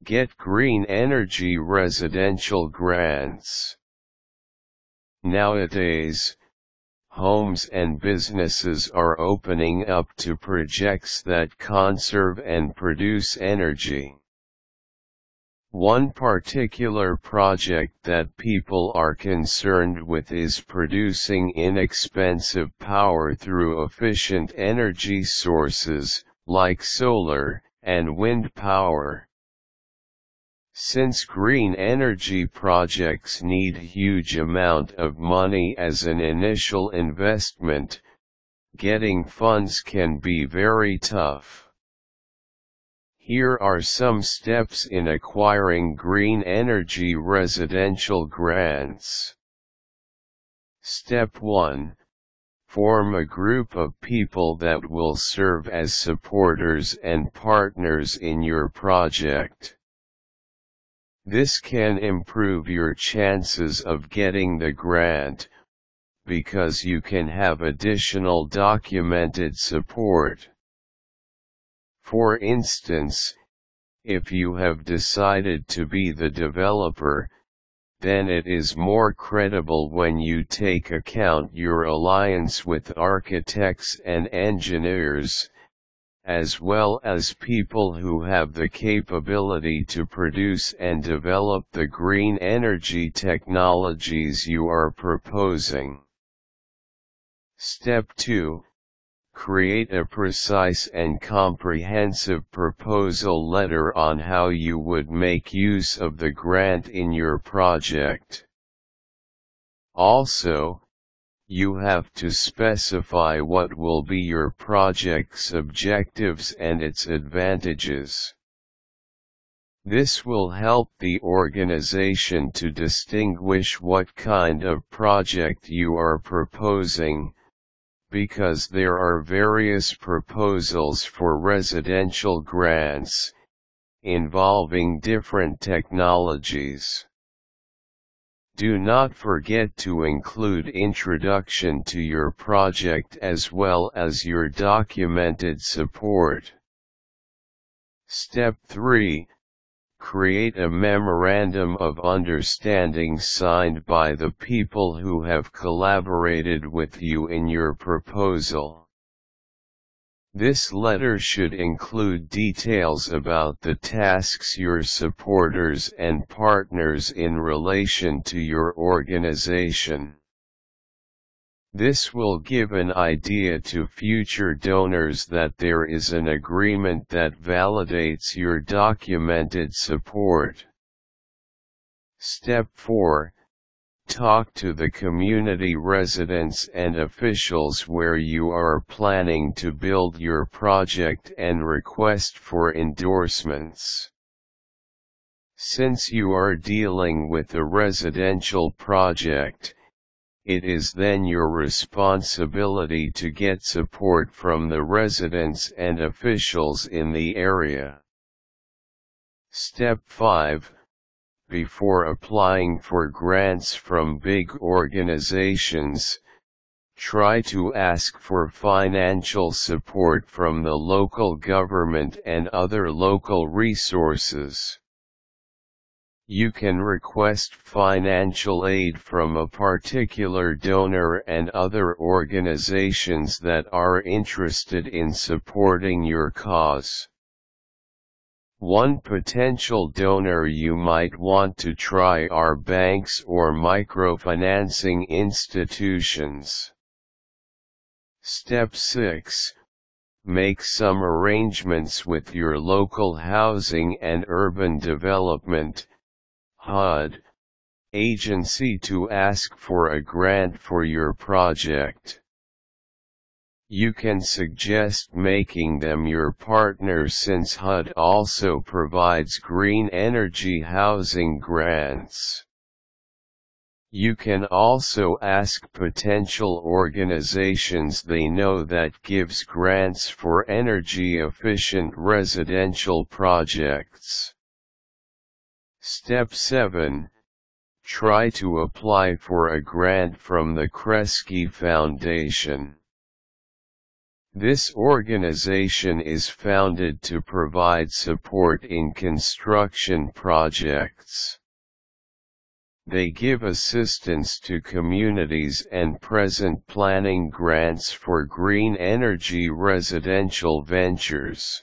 Get green energy residential grants. Nowadays, homes and businesses are opening up to projects that conserve and produce energy. One particular project that people are concerned with is producing inexpensive power through efficient energy sources, like solar and wind power. Since green energy projects need huge amount of money as an initial investment, getting funds can be very tough. Here are some steps in acquiring green energy residential grants. Step 1. Form a group of people that will serve as supporters and partners in your project. This can improve your chances of getting the grant, because you can have additional documented support. For instance, if you have decided to be the developer, then it is more credible when you take account your alliance with architects and engineers, as well as people who have the capability to produce and develop the green energy technologies you are proposing. Step 2. Create a precise and comprehensive proposal letter on how you would make use of the grant in your project. Also, you have to specify what will be your project's objectives and its advantages. This will help the organization to distinguish what kind of project you are proposing, because there are various proposals for residential grants, involving different technologies. Do not forget to include introduction to your project as well as your documented support. Step 3. Create a memorandum of understanding signed by the people who have collaborated with you in your proposal. This letter should include details about the tasks your supporters and partners in relation to your organization. This will give an idea to future donors that there is an agreement that validates your documented support. Step 4. Talk to the community residents and officials where you are planning to build your project and request for endorsements. Since you are dealing with a residential project, it is then your responsibility to get support from the residents and officials in the area. Step 5. Before applying for grants from big organizations, try to ask for financial support from the local government and other local resources. You can request financial aid from a particular donor and other organizations that are interested in supporting your cause. One potential donor you might want to try are banks or microfinancing institutions. Step 6. Make some arrangements with your local housing and urban development (HUD) agency to ask for a grant for your project. You can suggest making them your partner since HUD also provides green energy housing grants. You can also ask potential organizations they know that gives grants for energy-efficient residential projects. Step 7. Try to apply for a grant from the Kresge Foundation. This organization is founded to provide support in construction projects. They give assistance to communities and present planning grants for green energy residential ventures.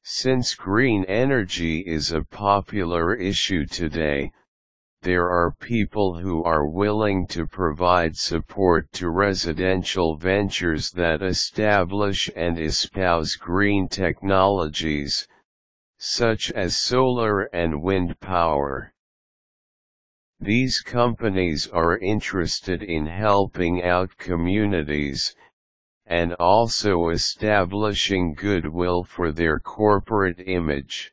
Since green energy is a popular issue today, there are people who are willing to provide support to residential ventures that establish and espouse green technologies, such as solar and wind power. These companies are interested in helping out communities, and also establishing goodwill for their corporate image.